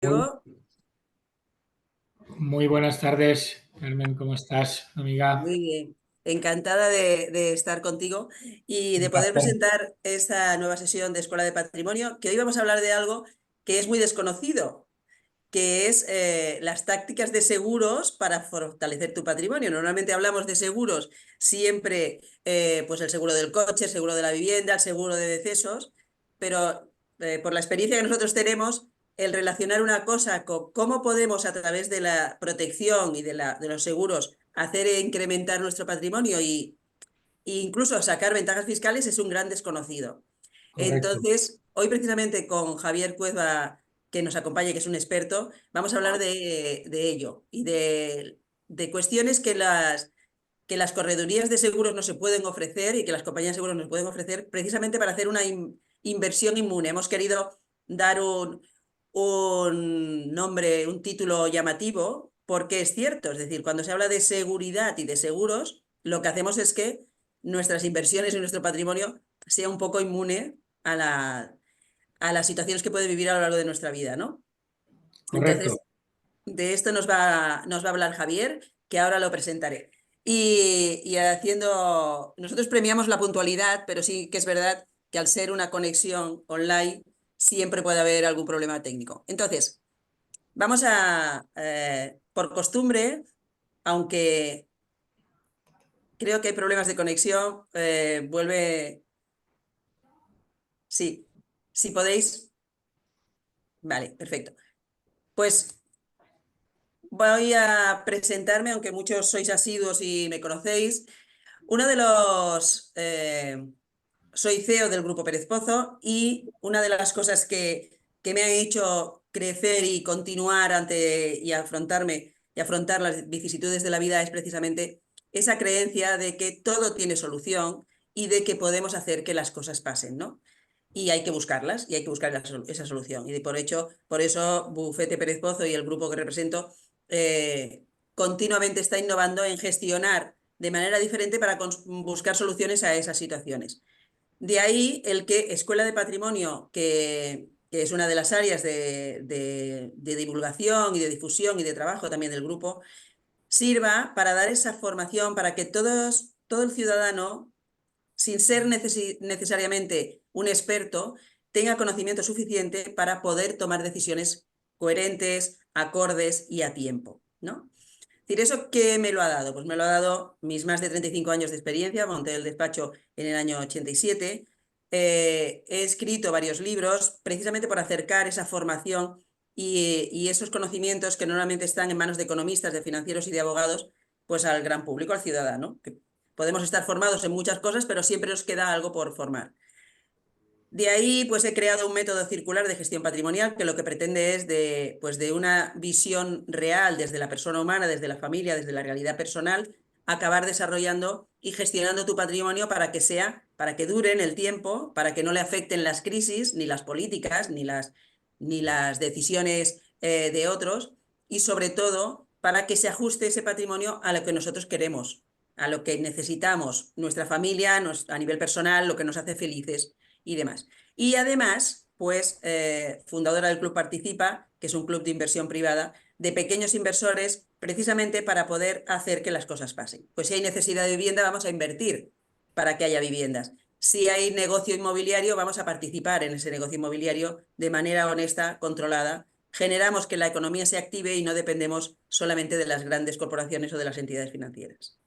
Muy, Yo, muy buenas tardes, Carmen, ¿cómo estás, amiga? muy bien, encantada de estar contigo y Un de poder placer. presentar esta nueva sesión de Escuela de Patrimonio, que hoy vamos a hablar de algo que es muy desconocido, que es las tácticas de seguros para fortalecer tu patrimonio. Normalmente hablamos de seguros siempre, pues el seguro del coche, el seguro de la vivienda, el seguro de decesos, pero por la experiencia que nosotros tenemos, el relacionar una cosa con cómo podemos a través de la protección y de los seguros hacer incrementar nuestro patrimonio e incluso sacar ventajas fiscales es un gran desconocido. Correcto, Entonces, hoy precisamente con Javier Cueva, que nos acompaña, que es un experto, vamos a hablar de ello y de cuestiones que las corredurías de seguros no se pueden ofrecer y que las compañías de seguros nos pueden ofrecer precisamente para hacer una inversión inmune. Hemos querido dar un nombre, un título llamativo, porque es cierto, es decir, cuando se habla de seguridad y de seguros, lo que hacemos es que nuestras inversiones y nuestro patrimonio sea un poco inmune a las situaciones que puede vivir a lo largo de nuestra vida, ¿no? correcto. Entonces, de esto nos va a hablar Javier, que ahora lo presentaré. Y haciendo, nosotros premiamos la puntualidad, pero sí que es verdad que al ser una conexión online, siempre puede haber algún problema técnico. Entonces, vamos por costumbre, aunque creo que hay problemas de conexión, sí, si podéis, vale, perfecto. Pues voy a presentarme, aunque muchos sois asiduos y me conocéis. Uno de los... soy CEO del Grupo Pérez Pozo y una de las cosas que me han hecho crecer y continuar y afrontar las vicisitudes de la vida es precisamente esa creencia de que todo tiene solución y de que podemos hacer que las cosas pasen, ¿no? Y hay que buscarlas y hay que buscar esa solución. Y por eso Bufete Pérez Pozo y el grupo que represento continuamente está innovando en gestionar de manera diferente para buscar soluciones a esas situaciones. De ahí el que Escuela de Patrimonio, que es una de las áreas de divulgación y de difusión y de trabajo también del grupo, sirva para dar esa formación para que todo el ciudadano, sin ser necesariamente un experto, tenga conocimiento suficiente para poder tomar decisiones coherentes, acordes y a tiempo, ¿no? Decir, ¿eso qué me lo ha dado? Pues me lo ha dado mis más de 35 años de experiencia. Monté el despacho en el año 87. He escrito varios libros precisamente por acercar esa formación y esos conocimientos que normalmente están en manos de economistas, de financieros y de abogados, pues al gran público, al ciudadano. Que podemos estar formados en muchas cosas, pero siempre nos queda algo por formar. De ahí, pues he creado un método circular de gestión patrimonial que lo que pretende es pues de una visión real desde la persona humana, desde la familia, desde la realidad personal, acabar desarrollando y gestionando tu patrimonio para que dure en el tiempo, para que no le afecten las crisis, ni las políticas, ni las decisiones de otros, y sobre todo para que se ajuste ese patrimonio a lo que nosotros queremos, a lo que necesitamos, nuestra familia, a nivel personal, lo que nos hace felices y demás. Y además, pues, fundadora del Club Participa, que es un club de inversión privada de pequeños inversores, precisamente para poder hacer que las cosas pasen. Pues si hay necesidad de vivienda, vamos a invertir para que haya viviendas. Si hay negocio inmobiliario, vamos a participar en ese negocio inmobiliario de manera honesta, controlada. Generamos que la economía se active y no dependemos solamente de las grandes corporaciones o de las entidades financieras.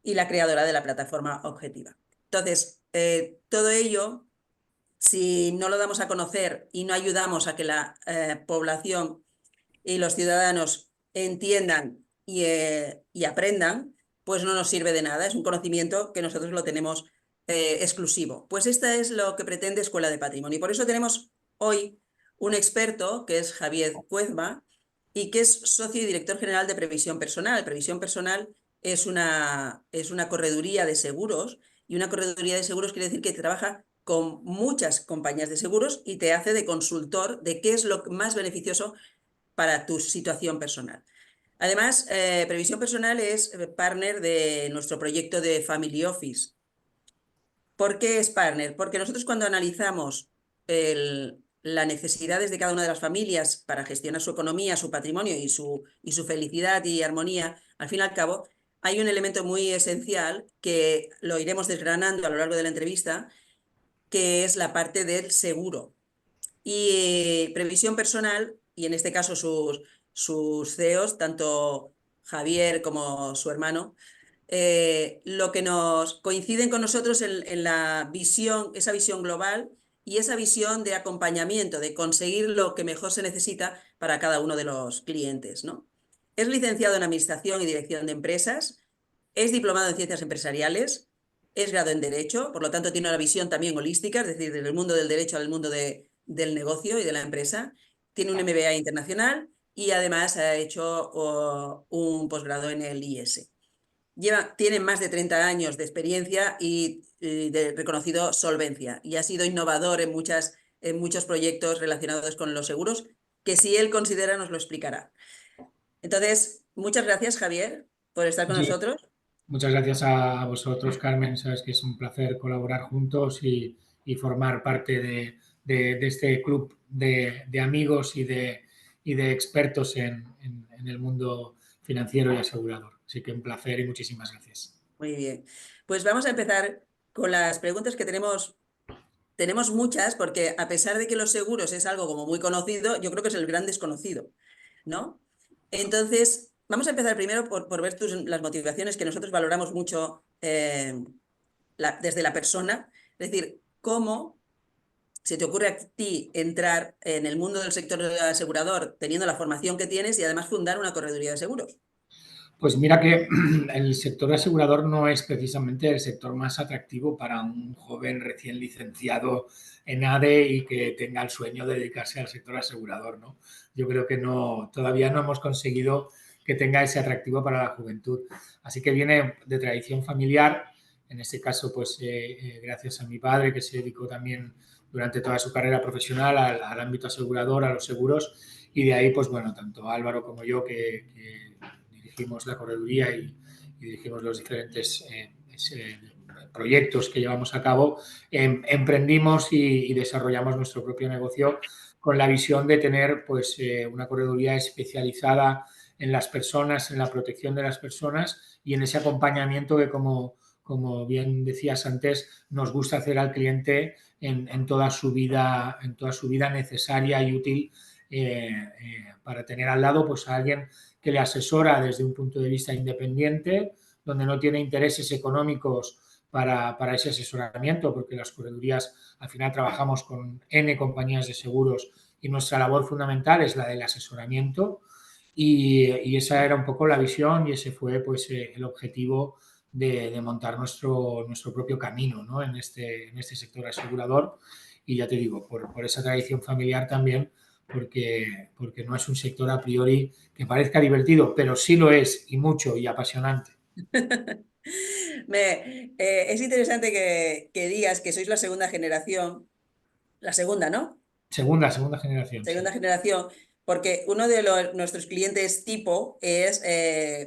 Y la creadora de la plataforma Objetiva. Entonces, todo ello, si no lo damos a conocer y no ayudamos a que la población y los ciudadanos entiendan y aprendan, pues no nos sirve de nada. Es un conocimiento que nosotros lo tenemos exclusivo. Pues esta es lo que pretende Escuela de Patrimonio. Y por eso tenemos hoy un experto, que es Javier Cuezma, y que es socio y director general de Previsión Personal. Previsión Personal es una correduría de seguros, y una correduría de seguros quiere decir que trabaja con muchas compañías de seguros y te hace de consultor de qué es lo más beneficioso para tu situación personal. Además, Previsión Personal es partner de nuestro proyecto de Family Office. ¿Por qué es partner? Porque nosotros cuando analizamos las necesidades de cada una de las familias para gestionar su economía, su patrimonio y su felicidad y armonía, al fin y al cabo, hay un elemento muy esencial que lo iremos desgranando a lo largo de la entrevista, que es la parte del seguro. Y previsión personal, y en este caso sus CEOs, tanto Javier como su hermano, lo que nos coinciden con nosotros en la visión, esa visión global y esa visión de acompañamiento, de conseguir lo que mejor se necesita para cada uno de los clientes, ¿no? Es licenciado en Administración y Dirección de Empresas, es diplomado en Ciencias Empresariales, es grado en Derecho, por lo tanto tiene una visión también holística, es decir, desde el mundo del derecho al mundo del negocio y de la empresa. Tiene un MBA internacional y además ha hecho un posgrado en el IES. Tiene más de 30 años de experiencia y de reconocido solvencia y ha sido innovador en muchos proyectos relacionados con los seguros que si él considera nos lo explicará. Entonces, muchas gracias, Javier, por estar con Sí, nosotros. muchas gracias a vosotros, Carmen. Sabes que es un placer colaborar juntos y formar parte de este club de amigos y de expertos en el mundo financiero y asegurador. Así que un placer y muchísimas gracias. Muy bien. Pues vamos a empezar con las preguntas que tenemos. Tenemos muchas porque a pesar de que los seguros es algo como muy conocido, yo creo que es el gran desconocido, ¿no? Entonces, vamos a empezar primero por ver las motivaciones que nosotros valoramos mucho desde la persona. Es decir, cómo se te ocurre a ti entrar en el mundo del sector asegurador teniendo la formación que tienes y además fundar una correduría de seguros. Pues mira que el sector asegurador no es precisamente el sector más atractivo para un joven recién licenciado en ADE y que tenga el sueño de dedicarse al sector asegurador, ¿no? Yo creo que no, todavía no hemos conseguido que tenga ese atractivo para la juventud. Así que viene de tradición familiar, en este caso, pues gracias a mi padre que se dedicó también durante toda su carrera profesional al ámbito asegurador, a los seguros, y de ahí, pues bueno, tanto Álvaro como yo que dirigimos la correduría y dirigimos los diferentes proyectos que llevamos a cabo, emprendimos y desarrollamos nuestro propio negocio con la visión de tener pues, una correduría especializada en las personas, en la protección de las personas y en ese acompañamiento que, como bien decías antes, nos gusta hacer al cliente en toda su vida necesaria y útil para tener al lado pues, a alguien que le asesora desde un punto de vista independiente, donde no tiene intereses económicos para ese asesoramiento, porque las corredurías al final trabajamos con N compañías de seguros y nuestra labor fundamental es la del asesoramiento y esa era un poco la visión y ese fue pues el objetivo de montar nuestro propio camino, ¿no? en este sector asegurador y ya te digo, por esa tradición familiar también, porque no es un sector a priori que parezca divertido, pero sí lo es y mucho y apasionante. Es interesante que digas que sois la segunda generación, la segunda, ¿no? Segunda generación, sí. Segunda generación, porque uno de nuestros clientes tipo es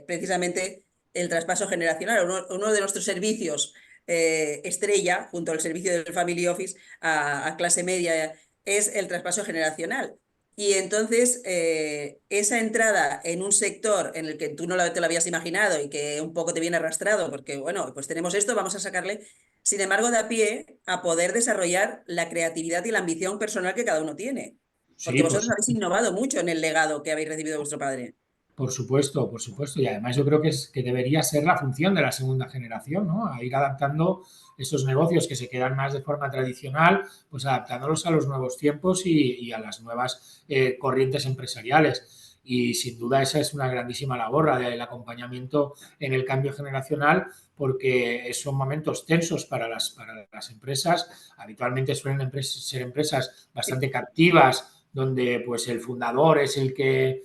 precisamente el traspaso generacional, uno de nuestros servicios estrella, junto al servicio del Family Office a clase media, es el traspaso generacional. Y entonces, esa entrada en un sector en el que tú no te lo habías imaginado y que un poco te viene arrastrado, porque, bueno, pues tenemos esto, vamos a sacarle, sin embargo, da pie a poder desarrollar la creatividad y la ambición personal que cada uno tiene. Sí, Porque vosotros habéis innovado mucho en el legado que habéis recibido de vuestro padre. por supuesto, por supuesto. Y además yo creo que debería ser la función de la segunda generación, ¿no? A ir adaptando esos negocios que se quedan más de forma tradicional, pues adaptándolos a los nuevos tiempos y a las nuevas corrientes empresariales. Y sin duda esa es una grandísima labor, la del acompañamiento en el cambio generacional, porque son momentos tensos para las empresas. Habitualmente suelen ser empresas bastante captivas, donde pues el fundador es el que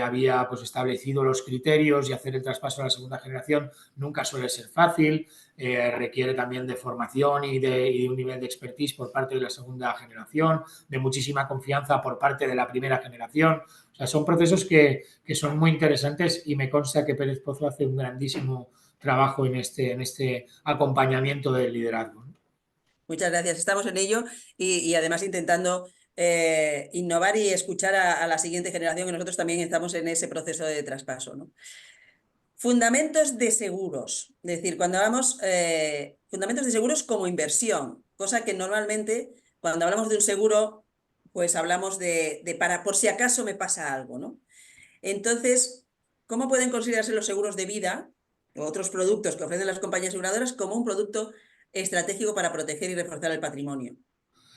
había pues, establecido los criterios y hacer el traspaso a la segunda generación nunca suele ser fácil, requiere también de formación y de un nivel de expertise por parte de la segunda generación, de muchísima confianza por parte de la primera generación. O sea, son procesos que son muy interesantes y me consta que Pérez Pozo hace un grandísimo trabajo en este acompañamiento del liderazgo. Muchas gracias. Estamos en ello y además intentando innovar y escuchar a la siguiente generación, que nosotros también estamos en ese proceso de traspaso, ¿no? Fundamentos de seguros, es decir, cuando hablamos fundamentos de seguros como inversión, cosa que normalmente cuando hablamos de un seguro, pues hablamos de para por si acaso me pasa algo, ¿no? Entonces, ¿cómo pueden considerarse los seguros de vida o otros productos que ofrecen las compañías aseguradoras como un producto estratégico para proteger y reforzar el patrimonio?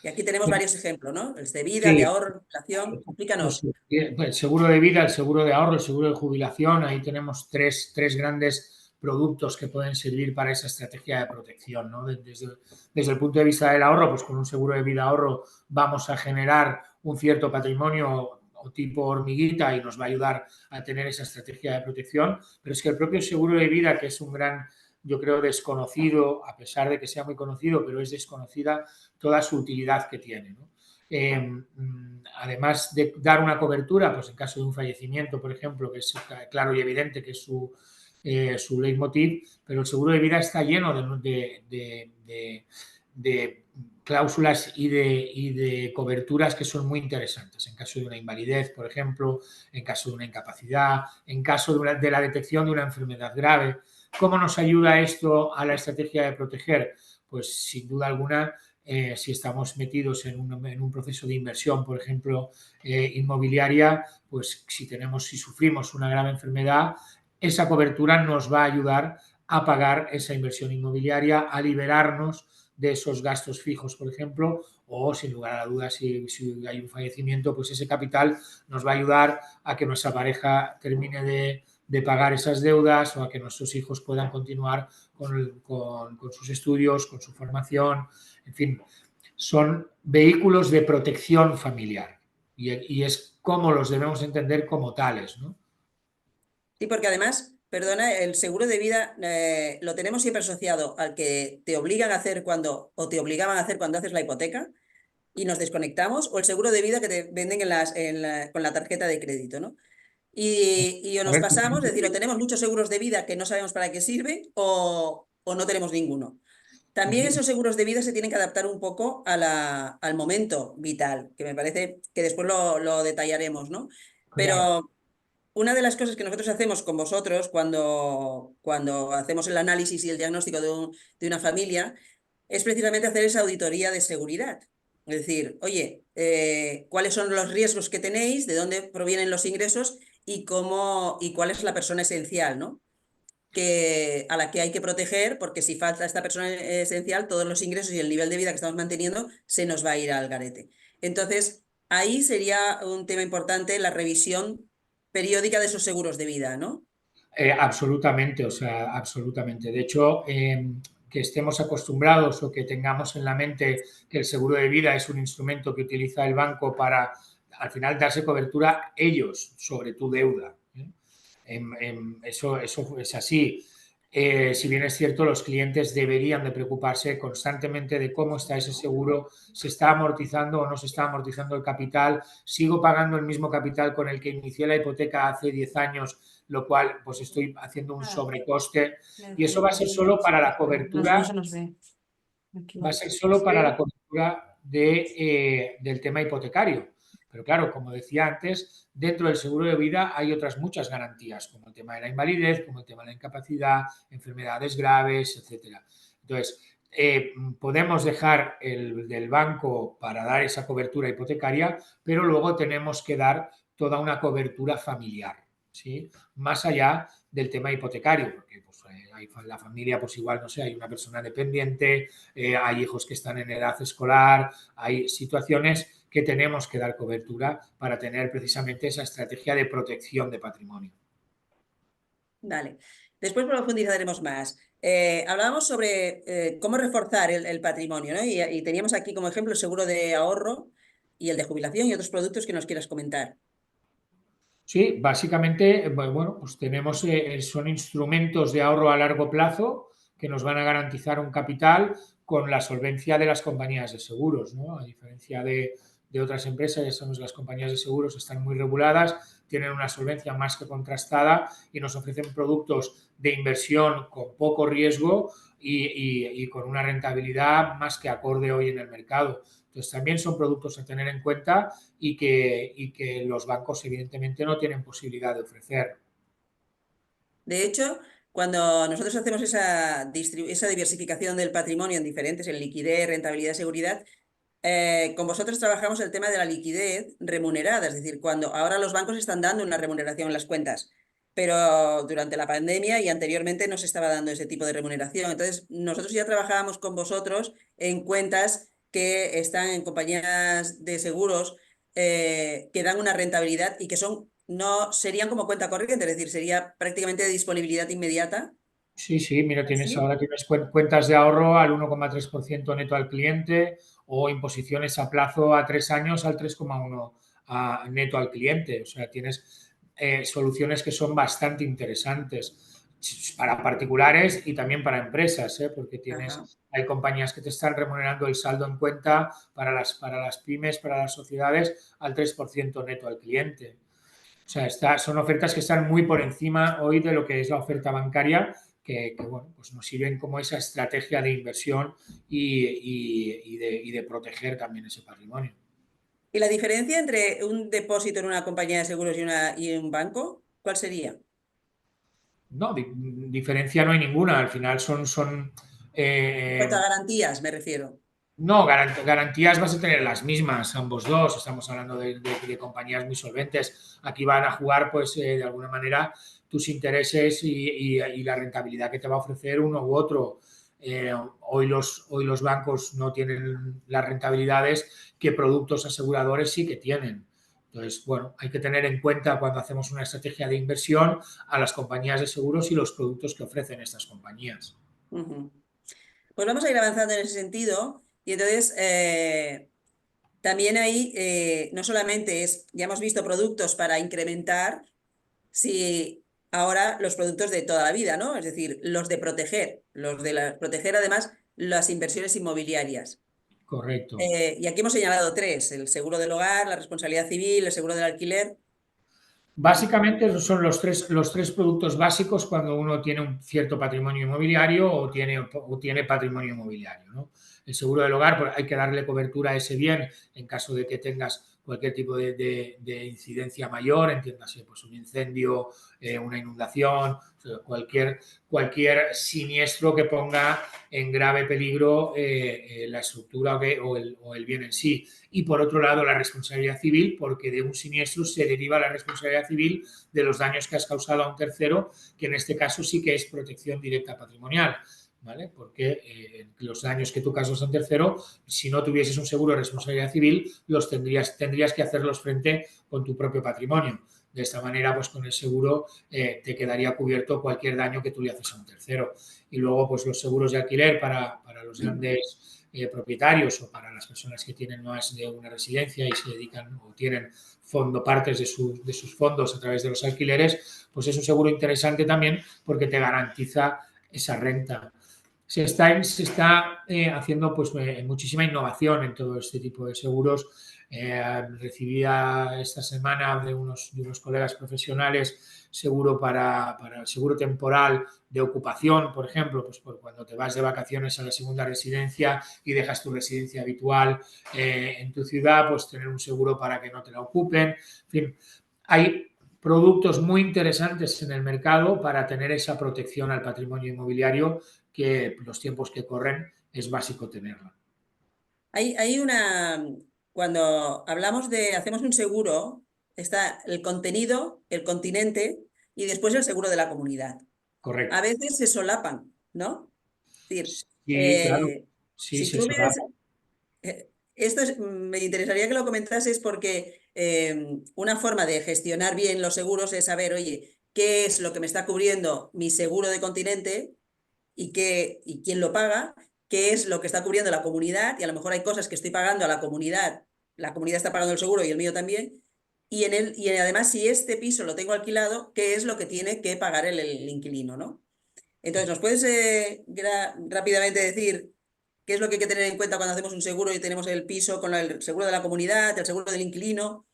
Y aquí tenemos varios ejemplos, ¿no? El de vida, el de Sí, ahorro, inflación. pues, Explícanos. el seguro de vida, el seguro de ahorro, el seguro de jubilación, ahí tenemos tres grandes productos que pueden servir para esa estrategia de protección, ¿no? Desde el punto de vista del ahorro, pues con un seguro de vida ahorro vamos a generar un cierto patrimonio o tipo hormiguita y nos va a ayudar a tener esa estrategia de protección, pero es que el propio seguro de vida, que es un gran, yo creo, desconocido, a pesar de que sea muy conocido, pero es desconocida toda su utilidad que tiene, ¿no? Además de dar una cobertura, pues en caso de un fallecimiento, por ejemplo, que es claro y evidente que es su leitmotiv, pero el seguro de vida está lleno de cláusulas y de coberturas que son muy interesantes. En caso de una invalidez, por ejemplo, en caso de una incapacidad, en caso de la detección de una enfermedad grave. ¿Cómo nos ayuda esto a la estrategia de proteger? Pues sin duda alguna si estamos metidos en un proceso de inversión, por ejemplo, inmobiliaria, pues si sufrimos una grave enfermedad, esa cobertura nos va a ayudar a pagar esa inversión inmobiliaria, a liberarnos de esos gastos fijos, por ejemplo, o sin lugar a dudas, si hay un fallecimiento, pues ese capital nos va a ayudar a que nuestra pareja termine de pagar esas deudas o a que nuestros hijos puedan continuar con sus estudios, con su formación, en fin, son vehículos de protección familiar y es como los debemos entender como tales, ¿no? Sí, porque además, perdona, el seguro de vida lo tenemos siempre asociado al que te obligan a hacer cuando, o te obligaban a hacer cuando haces la hipoteca y nos desconectamos, o el seguro de vida que te venden con la tarjeta de crédito, ¿no? Y o nos Correcto. pasamos, es decir, o tenemos muchos seguros de vida que no sabemos para qué sirven, o no tenemos ninguno. También esos seguros de vida se tienen que adaptar un poco al momento vital, que me parece que después lo detallaremos, ¿no? Claro. Pero una de las cosas que nosotros hacemos con vosotros cuando hacemos el análisis y el diagnóstico de una familia es precisamente hacer esa auditoría de seguridad. Es decir, oye, ¿cuáles son los riesgos que tenéis? ¿De dónde provienen los ingresos? Y cuál es la persona esencial, ¿no? A la que hay que proteger, porque si falta esta persona esencial, todos los ingresos y el nivel de vida que estamos manteniendo se nos va a ir al garete. Entonces, ahí sería un tema importante la revisión periódica de esos seguros de vida, ¿no? Absolutamente, o sea, absolutamente. De hecho, que estemos acostumbrados o que tengamos en la mente que el seguro de vida es un instrumento que utiliza el banco para, al final, darse cobertura ellos sobre tu deuda. Eso es así. Si bien es cierto, los clientes deberían de preocuparse constantemente de cómo está ese seguro, se está amortizando o no se está amortizando el capital, sigo pagando el mismo capital con el que inicié la hipoteca hace 10 años, lo cual pues estoy haciendo un sobrecoste y eso va a ser solo para la cobertura, va a ser solo para la cobertura del tema hipotecario. Pero claro, como decía antes, dentro del seguro de vida hay otras muchas garantías, como el tema de la invalidez, como el tema de la incapacidad, enfermedades graves, etcétera. Entonces, podemos dejar el del banco para dar esa cobertura hipotecaria, pero luego tenemos que dar toda una cobertura familiar, ¿sí? Más allá del tema hipotecario, porque pues, la familia, pues igual, no sé, hay una persona dependiente, hay hijos que están en edad escolar, hay situaciones que tenemos que dar cobertura para tener precisamente esa estrategia de protección de patrimonio. Vale. Después profundizaremos más. Hablábamos sobre cómo reforzar el patrimonio, ¿no? Y teníamos aquí como ejemplo el seguro de ahorro y el de jubilación y otros productos que nos quieras comentar. Sí, básicamente, bueno, pues tenemos, son instrumentos de ahorro a largo plazo que nos van a garantizar un capital con la solvencia de las compañías de seguros, ¿no? A diferencia de otras empresas, ya sabemos que las compañías de seguros están muy reguladas, tienen una solvencia más que contrastada y nos ofrecen productos de inversión con poco riesgo y con una rentabilidad más que acorde hoy en el mercado. Entonces, también son productos a tener en cuenta y que los bancos, evidentemente, no tienen posibilidad de ofrecer. De hecho, cuando nosotros hacemos esa diversificación del patrimonio en diferentes, en liquidez, rentabilidad, seguridad, con vosotros trabajamos el tema de la liquidez remunerada, es decir, cuando ahora los bancos están dando una remuneración en las cuentas, pero durante la pandemia y anteriormente no se estaba dando ese tipo de remuneración. Entonces, nosotros ya trabajábamos con vosotros en cuentas que están en compañías de seguros que dan una rentabilidad y que no serían como cuenta corriente, es decir, sería prácticamente de disponibilidad inmediata. Sí, sí, mira, ¿Sí? ahora tienes cuentas de ahorro al 1,3% neto al cliente o imposiciones a plazo a 3 años al 3,1 neto al cliente. O sea, tienes soluciones que son bastante interesantes para particulares y también para empresas, ¿eh? Porque Ajá. hay compañías que te están remunerando el saldo en cuenta para las pymes, para las sociedades, al 3% neto al cliente. O sea, son ofertas que están muy por encima hoy de lo que es la oferta bancaria, que, bueno, pues nos sirven como esa estrategia de inversión y de proteger también ese patrimonio. ¿Y la diferencia entre un depósito en una compañía de seguros y un banco? ¿Cuál sería? No, diferencia no hay ninguna. Al final son En cuanto a eh, garantías, me refiero. no, garantías vas a tener las mismas, ambos dos. Estamos hablando de compañías muy solventes. Aquí van a jugar, pues, de alguna manera, tus intereses y la rentabilidad que te va a ofrecer uno u otro. Hoy los bancos no tienen las rentabilidades que productos aseguradores sí que tienen. Entonces, bueno, hay que tener en cuenta cuando hacemos una estrategia de inversión a las compañías de seguros y los productos que ofrecen estas compañías. Ujú. Pues vamos a ir avanzando en ese sentido. Y entonces, también ahí no solamente ya hemos visto productos para incrementar, si ahora los productos de toda la vida, ¿no? Es decir, los de proteger, proteger además las inversiones inmobiliarias. Correcto. Y aquí hemos señalado tres: el seguro del hogar, la responsabilidad civil, el seguro del alquiler. Básicamente esos son los tres productos básicos cuando uno tiene un cierto patrimonio inmobiliario o tiene patrimonio inmobiliario, ¿no? El seguro del hogar, pues hay que darle cobertura a ese bien en caso de que tengas cualquier tipo de incidencia mayor, entiéndase, pues un incendio, una inundación, o sea, cualquier siniestro que ponga en grave peligro la estructura o el bien en sí. Y por otro lado, la responsabilidad civil, porque de un siniestro se deriva la responsabilidad civil de los daños que has causado a un tercero, que en este caso sí que es protección directa patrimonial. ¿Vale? Porque los daños que tú causas a un tercero, si no tuvieses un seguro de responsabilidad civil, los tendrías que hacerlos frente con tu propio patrimonio. De esta manera, pues con el seguro te quedaría cubierto cualquier daño que tú le haces a un tercero. Y luego, pues los seguros de alquiler para los grandes propietarios o para las personas que tienen más de una residencia y se dedican o tienen partes de sus fondos a través de los alquileres, pues es un seguro interesante también porque te garantiza esa renta. Se está haciendo pues muchísima innovación en todo este tipo de seguros. Recibía esta semana de unos colegas profesionales seguro para el seguro temporal de ocupación, por ejemplo, pues por cuando te vas de vacaciones a la segunda residencia y dejas tu residencia habitual en tu ciudad, pues tener un seguro para que no te la ocupen. En fin, hay productos muy interesantes en el mercado para tener esa protección al patrimonio inmobiliario que los tiempos que corren es básico tenerla. Hay cuando hacemos un seguro, está el contenido, el continente y después el seguro de la comunidad. A Correcto. veces se solapan, ¿no? Es decir, Sí, claro. Sí, si se tú hubieras, solapa. me interesaría que lo comentases porque una forma de gestionar bien los seguros es saber, oye, qué es lo que me está cubriendo mi seguro de continente y quién lo paga, qué es lo que está cubriendo la comunidad, y a lo mejor hay cosas que estoy pagando a la comunidad está pagando el seguro y el mío también, y además si este piso lo tengo alquilado, qué es lo que tiene que pagar el inquilino, ¿no? Entonces, ¿nos puedes rápidamente decir qué es lo que hay que tener en cuenta cuando hacemos un seguro y tenemos el piso con el seguro de la comunidad, el seguro del inquilino?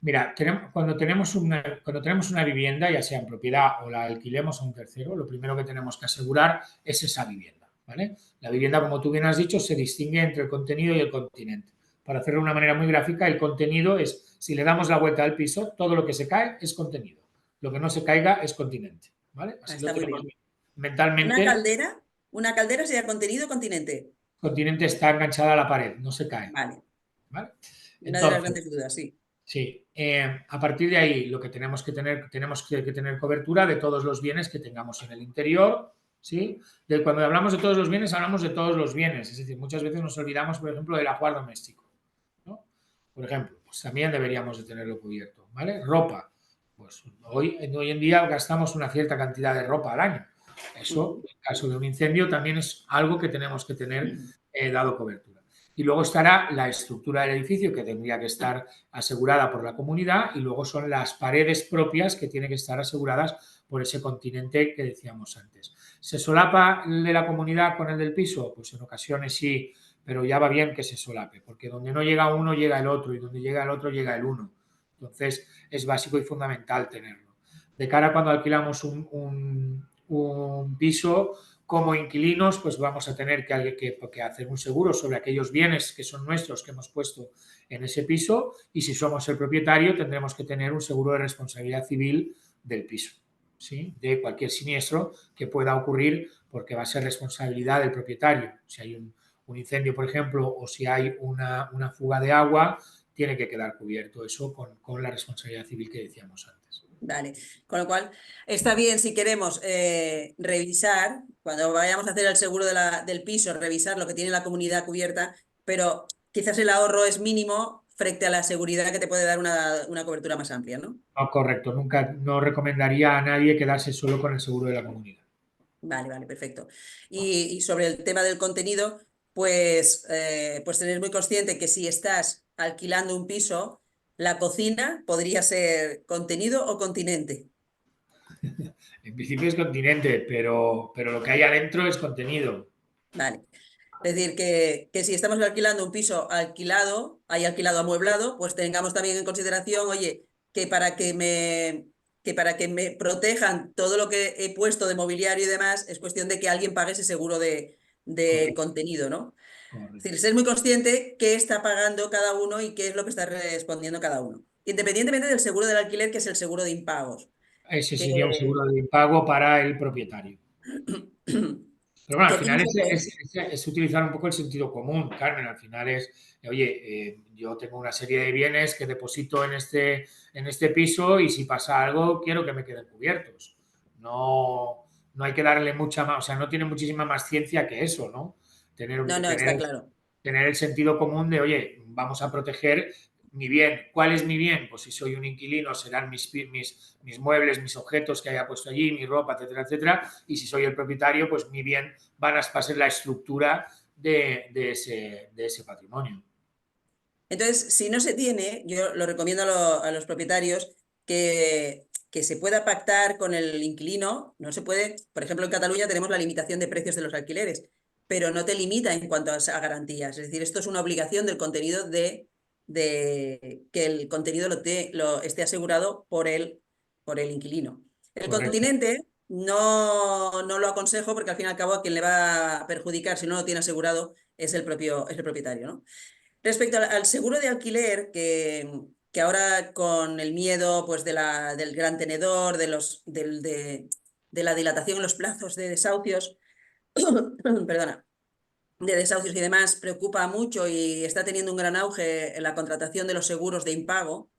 Mira, cuando tenemos una vivienda, ya sea en propiedad o la alquilemos a un tercero, lo primero que tenemos que asegurar es esa vivienda. ¿Vale? La vivienda, como tú bien has dicho, se distingue entre el contenido y el continente. para hacerlo de una manera muy gráfica, el contenido es, si le damos la vuelta al piso, todo lo que se cae es contenido. Lo que no se caiga es continente, ¿vale? Así lo Está muy tenemos bien. ¿Una mentalmente. caldera? ¿Una caldera sería contenido o continente? Continente está enganchada a la pared, no se cae, Vale. ¿vale? Una de las Entonces, grandes dudas, sí. sí, a partir de ahí lo que tenemos que tener, que tener cobertura de todos los bienes que tengamos en el interior, ¿sí? Cuando hablamos de todos los bienes, hablamos de todos los bienes, es decir, muchas veces nos olvidamos, por ejemplo, del ajuar doméstico, ¿no? Por ejemplo, pues también deberíamos de tenerlo cubierto, ¿vale? Ropa, pues hoy en día gastamos una cierta cantidad de ropa al año. Eso, en caso de un incendio, también es algo que tenemos que tener dado cobertura. Y luego estará la estructura del edificio, que tendría que estar asegurada por la comunidad, y luego son las paredes propias que tienen que estar aseguradas por ese continente que decíamos antes. ¿Se solapa el de la comunidad con el del piso? Pues en ocasiones sí, pero ya va bien que se solape, porque donde no llega uno llega el otro y donde llega el otro llega el uno. Entonces es básico y fundamental tenerlo. De cara a cuando alquilamos un piso, como inquilinos, pues vamos a tener que hacer un seguro sobre aquellos bienes que son nuestros, que hemos puesto en ese piso, y si somos el propietario tendremos que tener un seguro de responsabilidad civil del piso, ¿sí? De cualquier siniestro que pueda ocurrir, porque va a ser responsabilidad del propietario. Si hay un incendio, por ejemplo, o si hay una fuga de agua, tiene que quedar cubierto eso con la responsabilidad civil que decíamos antes. Vale, con lo cual está bien si queremos revisar, cuando vayamos a hacer el seguro del piso, revisar lo que tiene la comunidad cubierta, pero quizás el ahorro es mínimo frente a la seguridad que te puede dar una cobertura más amplia, ¿no? No, correcto, nunca no recomendaría a nadie quedarse solo con el seguro de la comunidad. Vale, vale, perfecto. Y sobre el tema del contenido, pues tener muy consciente que si estás alquilando un piso, la cocina podría ser contenido o continente. En principio es continente, pero lo que hay adentro es contenido. Vale. Es decir, que si estamos alquilando un piso alquilado, hay alquilado amueblado, pues tengamos también en consideración, oye, que para que me protejan todo lo que he puesto de mobiliario y demás, es cuestión de que alguien pague ese seguro de Correcto, contenido, ¿no? Es correcto. decir, ser muy consciente qué está pagando cada uno y qué es lo que está respondiendo cada uno. Independientemente del seguro del alquiler, que es el seguro de impagos. Ese Que, sería un seguro de impago para el propietario. Pero bueno, que al aquí final nosotros, es utilizar un poco el sentido común, Carmen. Al final es, oye, yo tengo una serie de bienes que deposito en este piso y si pasa algo, quiero que me queden cubiertos. No, no hay que darle mucha más, o sea, no tiene muchísima más ciencia que eso, ¿no? no, no, está Tener, claro. tener el sentido común de, oye, vamos a proteger mi bien. ¿Cuál es mi bien? Pues si soy un inquilino serán mis muebles, mis objetos que haya puesto allí, mi ropa, etcétera, etcétera. Y si soy el propietario, pues mi bien va a ser la estructura de ese patrimonio. Entonces, si no se tiene, yo lo recomiendo a los propietarios que se pueda pactar con el inquilino. No se puede, por ejemplo, en Cataluña tenemos la limitación de precios de los alquileres, pero no te limita en cuanto a garantías. Es decir, esto es una obligación del contenido de que el contenido lo esté asegurado por el inquilino. El Correcto. continente no lo aconsejo porque al fin y al cabo a quien le va a perjudicar si no lo tiene asegurado es el propietario, ¿no? Respecto al seguro de alquiler, que ahora con el miedo pues, del gran tenedor, de la dilatación en los plazos de desahucios, perdona, de desahucios y demás, preocupa mucho y está teniendo un gran auge en la contratación de los seguros de impago.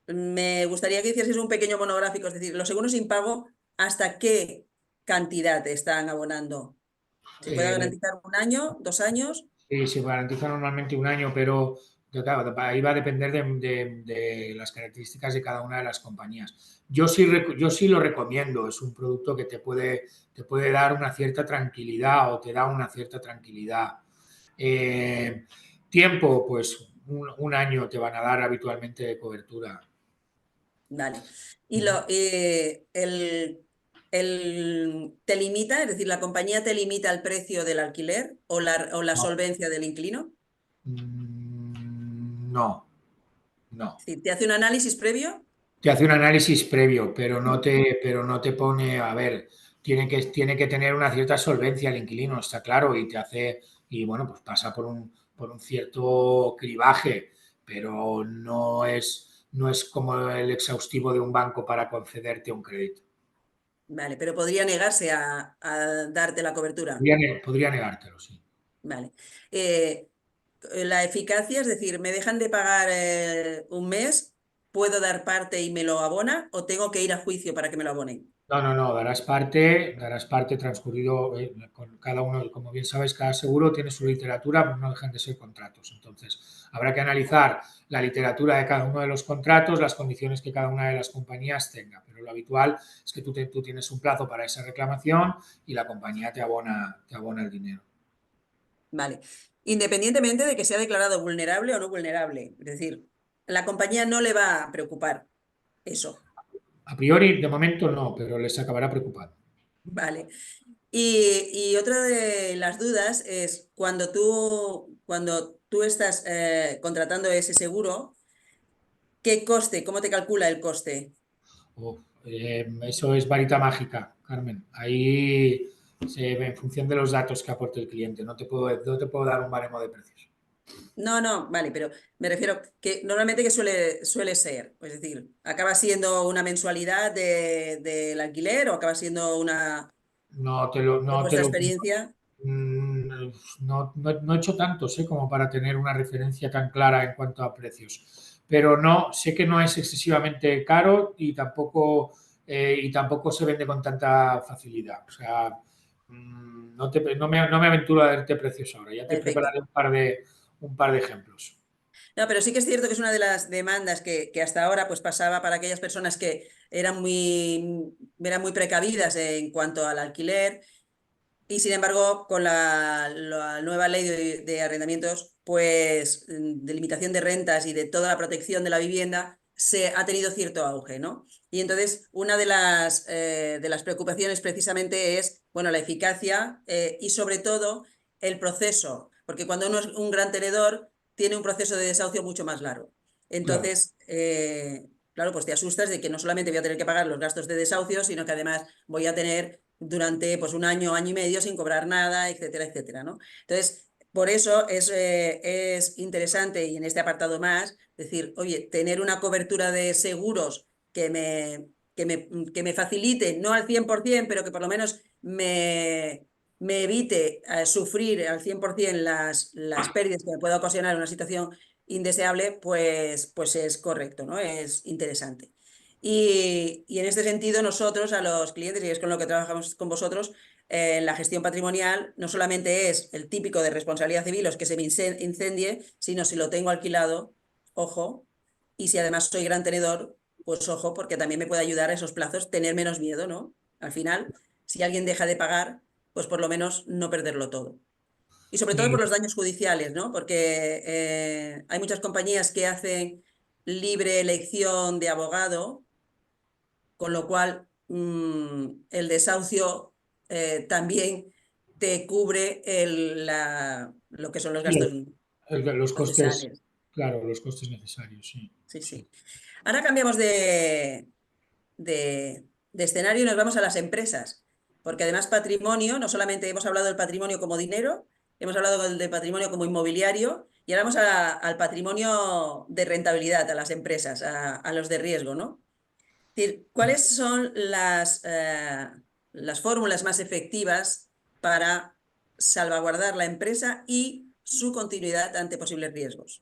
Me gustaría que hicieses un pequeño monográfico, es decir, los seguros de impago, ¿hasta qué cantidad están abonando? ¿Se puede Eh, garantizar un año, 2 años? Sí, se garantiza normalmente un año, pero claro, ahí va a depender de las características de cada una de las compañías. Yo sí lo recomiendo, es un producto que te puede dar una cierta tranquilidad o te da una cierta tranquilidad. Eh, Tiempo, pues un año te van a dar habitualmente de cobertura. Vale. Y te limita, es decir, la compañía te limita el precio del alquiler o la No, solvencia del inquilino. no, no. Es decir, te hace un análisis previo. Te hace un análisis previo, pero no te pone, a ver, tiene que tener una cierta solvencia el inquilino, está claro, y bueno, pues pasa por un cierto cribaje, pero no es como el exhaustivo de un banco para concederte un crédito. Vale, pero podría negarse a darte la cobertura. Podría negártelo, sí. Vale. Eh, la eficacia, es decir, ¿me dejan de pagar un mes? ¿Puedo dar parte y me lo abona o tengo que ir a juicio para que me lo abonen? No, darás parte transcurrido con cada uno, como bien sabes, cada seguro tiene su literatura, pero no dejan de ser contratos. Entonces, habrá que analizar la literatura de cada uno de los contratos, las condiciones que cada una de las compañías tenga, pero lo habitual es que tú tienes un plazo para esa reclamación y la compañía te abona el dinero. Vale. Independientemente de que sea declarado vulnerable o no vulnerable. Es decir, la compañía no le va a preocupar eso. A priori, de momento no, pero les acabará preocupando. Vale. Y otra de las dudas es cuando tú estás contratando ese seguro, ¿qué coste? ¿Cómo te calcula el coste? Eso es varita mágica, Carmen. Ahí se ve en función de los datos que aporte el cliente. No te puedo dar un baremo de precios. No, no, vale, pero me refiero que normalmente que suele ser, es decir, acaba siendo una mensualidad del alquiler o acaba siendo una, en No te vuestra lo, experiencia. no he hecho tantos, como para tener una referencia tan clara en cuanto a precios. Pero no, sé que no es excesivamente caro y tampoco se vende con tanta facilidad. O sea, no me aventuro a darte precios ahora. Ya te Perfecto. prepararé un par de ejemplos. No, pero sí que es cierto que es una de las demandas que hasta ahora pues pasaba para aquellas personas que eran muy precavidas en cuanto al alquiler. Y sin embargo, con la nueva ley de arrendamientos, pues de limitación de rentas y de toda la protección de la vivienda, se ha tenido cierto auge, ¿no? Y entonces, una de las preocupaciones precisamente es, bueno, la eficacia y sobre todo el proceso, porque cuando uno es un gran tenedor, tiene un proceso de desahucio mucho más largo. Claro. Entonces, claro, pues te asustas de que no solamente voy a tener que pagar los gastos de desahucio, sino que además voy a tener durante pues un año, año y medio sin cobrar nada, etcétera, etcétera, ¿no? Entonces, por eso es interesante y en este apartado más decir, oye, tener una cobertura de seguros que me facilite, no al 100%, pero que por lo menos me evite sufrir al 100% las pérdidas que me pueda ocasionar una situación indeseable, pues es correcto, ¿no? Es interesante. Y en este sentido, nosotros a los clientes, y es con lo que trabajamos con vosotros, en la gestión patrimonial no solamente es el típico de responsabilidad civil, o es que se me incendie, sino si lo tengo alquilado, ojo, y si además soy gran tenedor, pues ojo, porque también me puede ayudar a esos plazos tener menos miedo, ¿no? Al final, si alguien deja de pagar, pues por lo menos no perderlo todo. Y sobre todo por Y los daños judiciales, ¿no? Porque hay muchas compañías que hacen libre elección de abogado, con lo cual el desahucio también te cubre lo que son los sí, gastos los costes, procesales. claro, los costes necesarios, sí. Sí, Sí. sí. Ahora cambiamos de escenario y nos vamos a las empresas, porque además patrimonio, no solamente hemos hablado del patrimonio como dinero, hemos hablado del patrimonio como inmobiliario y ahora vamos al patrimonio de rentabilidad, a las empresas, a los de riesgo, ¿no? Es decir, ¿cuáles son las fórmulas más efectivas para salvaguardar la empresa y su continuidad ante posibles riesgos?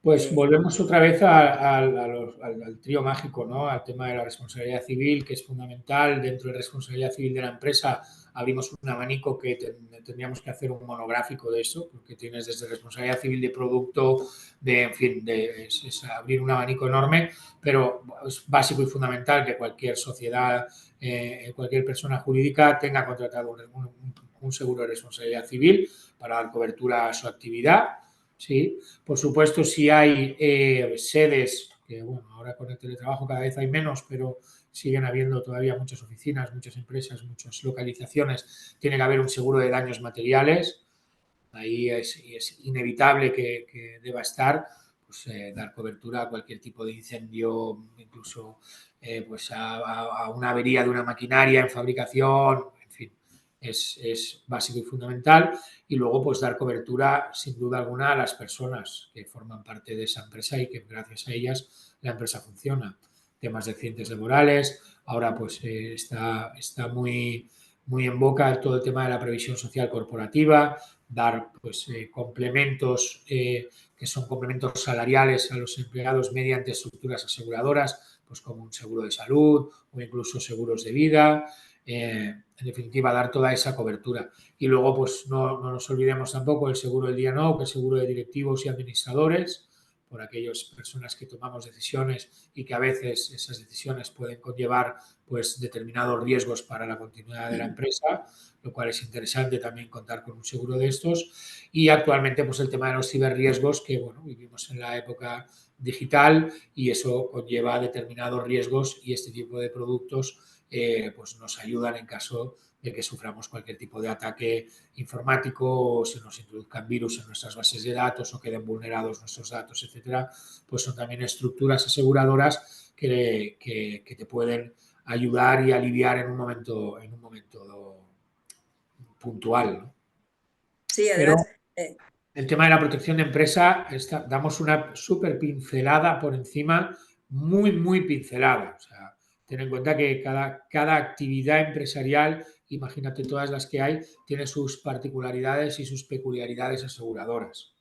Pues Eh, volvemos otra vez al trío mágico, ¿no? Al tema de la responsabilidad civil, que es fundamental. Dentro de responsabilidad civil de la empresa abrimos un abanico que tendríamos que hacer un monográfico de eso, porque tienes desde responsabilidad civil de producto, en fin, es abrir un abanico enorme, pero es básico y fundamental que cualquier sociedad, cualquier persona jurídica tenga contratado un seguro de responsabilidad civil para dar cobertura a su actividad. Sí, por supuesto, si hay sedes, que bueno, ahora con el teletrabajo cada vez hay menos, pero siguen habiendo todavía muchas oficinas, muchas empresas, muchas localizaciones, tiene que haber un seguro de daños materiales. Ahí es inevitable que deba estar, pues, dar cobertura a cualquier tipo de incendio, incluso pues a una avería de una maquinaria en fabricación, en fin. es básico y fundamental. Y luego, pues dar cobertura, sin duda alguna, a las personas que forman parte de esa empresa y que gracias a ellas la empresa funciona. Temas de accidentes laborales, ahora pues está muy en boca todo el tema de la previsión social corporativa, dar pues complementos que son complementos salariales a los empleados mediante estructuras aseguradoras, pues como un seguro de salud o incluso seguros de vida. En definitiva, dar toda esa cobertura. Y luego, pues no nos olvidemos tampoco el seguro del día no, que el seguro de directivos y administradores, por aquellas personas que tomamos decisiones y que a veces esas decisiones pueden conllevar pues determinados riesgos para la continuidad de la empresa, lo cual es interesante también contar con un seguro de estos. Y actualmente pues el tema de los ciberriesgos, que bueno, vivimos en la época digital y eso conlleva determinados riesgos y este tipo de productos pues nos ayudan en caso de que suframos cualquier tipo de ataque informático o se nos introduzcan virus en nuestras bases de datos o queden vulnerados nuestros datos, etcétera, pues son también estructuras aseguradoras que te pueden ayudar y aliviar en un momento puntual, ¿no? Sí, Pero además, el tema de la protección de empresa, damos una súper pincelada por encima, muy pincelada. O sea, ten en cuenta que cada actividad empresarial, imagínate todas las que hay, tiene sus particularidades y sus peculiaridades aseguradoras.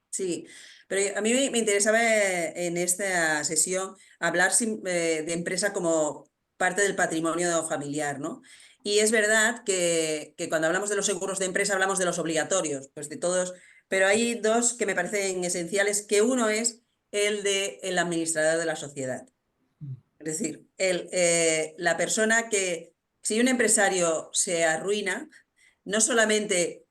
sí, pero a mí me interesaba en esta sesión hablar de empresa como parte del patrimonio familiar, ¿no? Y es verdad que cuando hablamos de los seguros de empresa hablamos de los obligatorios, pues de todos, pero hay dos que me parecen esenciales, que uno es el de el administrador de la sociedad. Es decir, la persona que, si un empresario se arruina, no solamente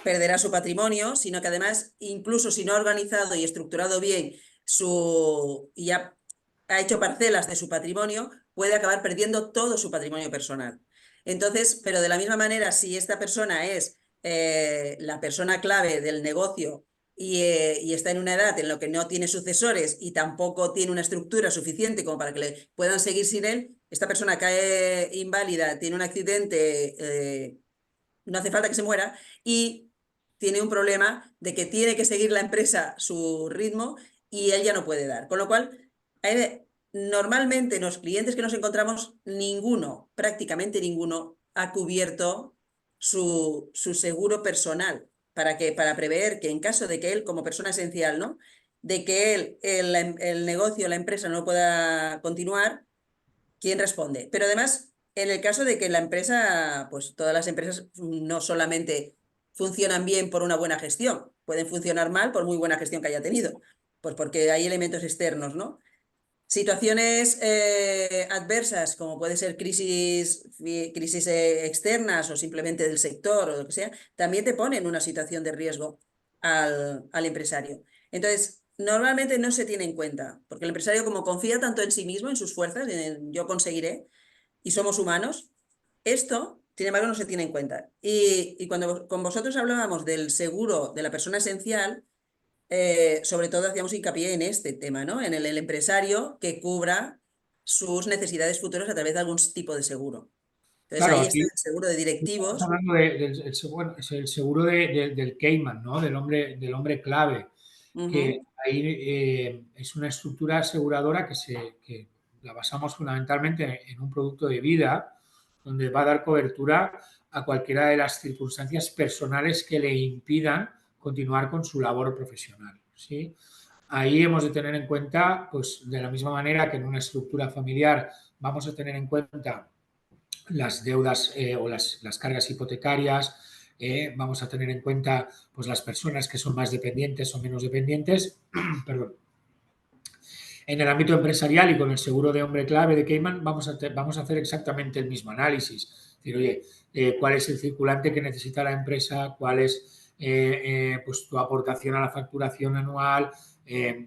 perderá su patrimonio, sino que además, incluso si no ha organizado y estructurado bien y ha hecho parcelas de su patrimonio, puede acabar perdiendo todo su patrimonio personal. Entonces, pero de la misma manera, si esta persona es la persona clave del negocio y está en una edad en la que no tiene sucesores y tampoco tiene una estructura suficiente como para que le puedan seguir sin él, esta persona cae inválida, tiene un accidente, no hace falta que se muera y tiene un problema de que tiene que seguir la empresa su ritmo y él ya no puede dar. Con lo cual, normalmente los clientes que nos encontramos, ninguno, prácticamente ninguno, ha cubierto su seguro personal para prever que en caso de que él, como persona esencial, ¿no? De que el negocio, la empresa no pueda continuar, ¿quién responde? Pero además, en el caso de que la empresa, pues todas las empresas no solamente funcionan bien por una buena gestión, pueden funcionar mal por muy buena gestión que haya tenido, pues porque hay elementos externos, ¿no? Situaciones adversas, como puede ser crisis externas o simplemente del sector o lo que sea, también te ponen en una situación de riesgo al empresario. Entonces, normalmente no se tiene en cuenta, porque el empresario como confía tanto en sí mismo, en sus fuerzas, en el yo conseguiré, y somos humanos, esto, sin embargo, no se tiene en cuenta. Y cuando con vosotros hablábamos del seguro de la persona esencial, sobre todo hacíamos hincapié en este tema, ¿no? En el empresario que cubra sus necesidades futuras a través de algún tipo de seguro. Entonces Claro, ahí está aquí el seguro de estamos directivos. hablando bueno, es el seguro del Cayman, ¿no? Del hombre clave, que Ujú. ahí es una estructura aseguradora que la basamos fundamentalmente en un producto de vida, donde va a dar cobertura a cualquiera de las circunstancias personales que le impidan continuar con su labor profesional, ¿sí? Ahí hemos de tener en cuenta, pues de la misma manera que en una estructura familiar vamos a tener en cuenta las deudas o las cargas hipotecarias, vamos a tener en cuenta pues, las personas que son más dependientes o menos dependientes. Perdón. En el ámbito empresarial y con el seguro de hombre clave de Cayman vamos a hacer exactamente el mismo análisis. Es decir, oye, ¿cuál es el circulante que necesita la empresa? ¿Cuál es pues, tu aportación a la facturación anual?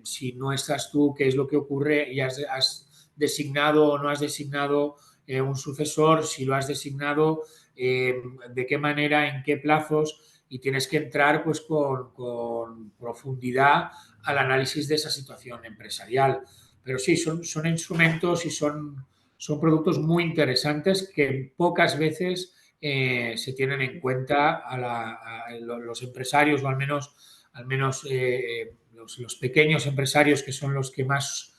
Si no estás tú, ¿qué es lo que ocurre? ¿Y has designado o no has designado un sucesor? Si lo has designado, ¿de qué manera? ¿En qué plazos? Y tienes que entrar pues, con profundidad al análisis de esa situación empresarial. Pero sí, son instrumentos y son productos muy interesantes que pocas veces se tienen en cuenta los empresarios, o al menos los pequeños empresarios, que son los que más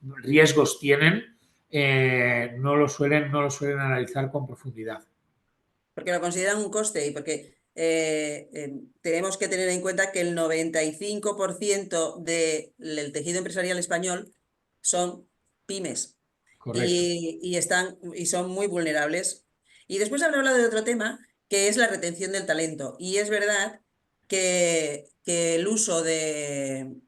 riesgos tienen, no lo suelen analizar con profundidad. Porque lo consideran un coste y porque tenemos que tener en cuenta que el 95% del tejido empresarial español son pymes Correcto. y son muy vulnerables. Y después habrá hablado de otro tema, que es la retención del talento. Y es verdad que el uso de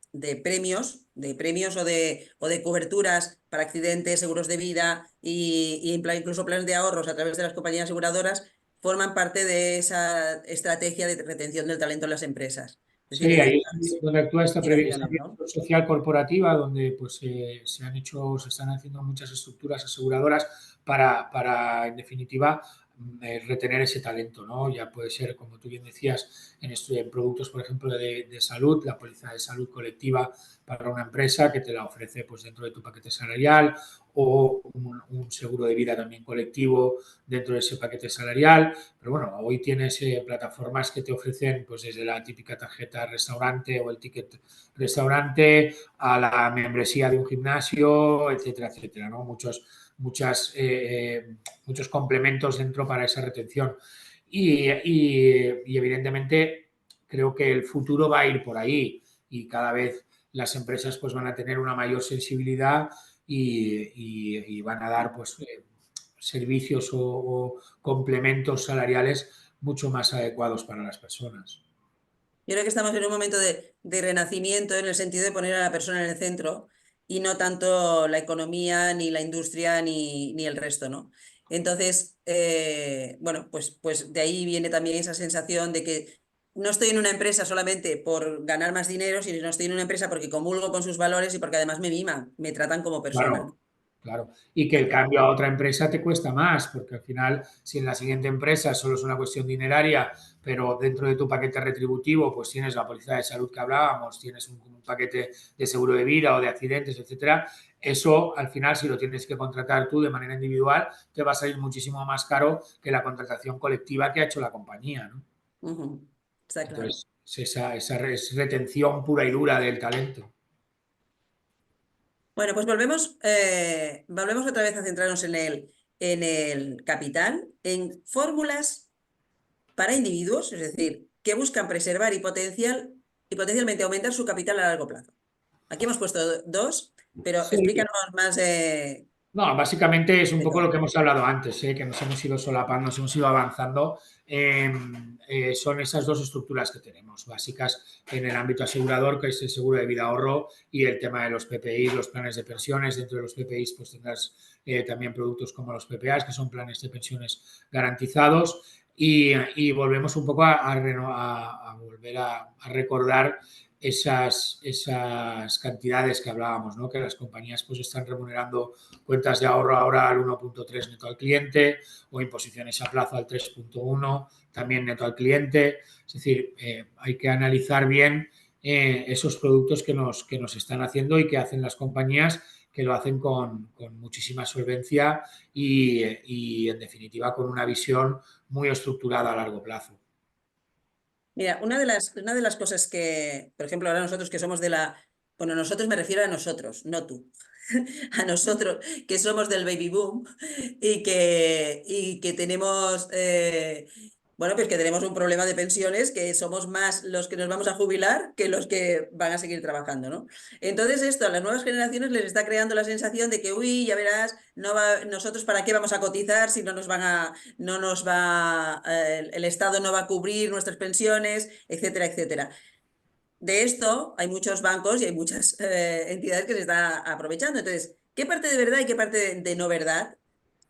premios o de coberturas para accidentes, seguros de vida y incluso planes de ahorros a través de las compañías aseguradoras forman parte de esa estrategia de retención del talento en las empresas. Es decir, Sí, de ahí las es donde actúa esta direcciones, ¿no? previsión social corporativa, donde pues, se están haciendo muchas estructuras aseguradoras en definitiva, retener ese talento, ¿no? Ya puede ser, como tú bien decías, en productos, por ejemplo, de salud, la póliza de salud colectiva para una empresa que te la ofrece pues, dentro de tu paquete salarial, o un seguro de vida también colectivo dentro de ese paquete salarial. Pero bueno, hoy tienes plataformas que te ofrecen pues desde la típica tarjeta restaurante o el ticket restaurante a la membresía de un gimnasio, etcétera, etcétera, ¿no? Muchos complementos dentro para esa retención. Y evidentemente creo que el futuro va a ir por ahí y cada vez las empresas pues van a tener una mayor sensibilidad y van a dar pues servicios o complementos salariales mucho más adecuados para las personas. Yo creo que estamos en un momento de renacimiento en el sentido de poner a la persona en el centro y no tanto la economía, ni la industria, ni el resto, ¿no? Entonces, bueno, pues de ahí viene también esa sensación de que no estoy en una empresa solamente por ganar más dinero, sino estoy en una empresa porque comulgo con sus valores y porque además me miman, me tratan como persona, Claro, ¿no? claro. Y que el cambio a otra empresa te cuesta más, porque al final, si en la siguiente empresa solo es una cuestión dineraria, pero dentro de tu paquete retributivo, pues tienes la póliza de salud que hablábamos, tienes un paquete de seguro de vida o de accidentes, etcétera, eso al final, si lo tienes que contratar tú de manera individual, te va a salir muchísimo más caro que la contratación colectiva que ha hecho la compañía, ¿no? Ujú. Está claro. Entonces, esa es retención pura y dura del talento. Bueno, pues volvemos otra vez a centrarnos en el capital, en fórmulas para individuos, es decir, que buscan preservar y potencialmente aumentar su capital a largo plazo. Aquí hemos puesto dos, pero Sí, explícanos más de no, básicamente es un poco lo todo. que hemos hablado antes, que nos hemos ido solapando, nos hemos ido avanzando. Son esas dos estructuras que tenemos, básicas en el ámbito asegurador, que es el seguro de vida ahorro y el tema de los PPI, los planes de pensiones. Dentro de los PPI pues tendrás también productos como los PPAs, que son planes de pensiones garantizados. Y volvemos un poco a volver a recordar esas cantidades que hablábamos, ¿no? Que las compañías pues están remunerando cuentas de ahorro ahora al 1,3 neto al cliente o imposiciones a plazo al 3,1 también neto al cliente. Es decir, hay que analizar bien esos productos que nos están haciendo y que hacen las compañías, que lo hacen con muchísima solvencia en definitiva con una visión muy estructurada a largo plazo. Mira, una de las cosas que, por ejemplo, ahora nosotros que somos bueno, nosotros me refiero a nosotros, no tú, a nosotros que somos del baby boom y que tenemos, bueno, pues que tenemos un problema de pensiones, que somos más los que nos vamos a jubilar que los que van a seguir trabajando, ¿no? Entonces esto a las nuevas generaciones les está creando la sensación de que, uy, ya verás, nosotros para qué vamos a cotizar si el Estado no va a cubrir nuestras pensiones, etcétera, etcétera. De esto hay muchos bancos y hay muchas entidades que se están aprovechando. Entonces, ¿qué parte de verdad y qué parte de no verdad?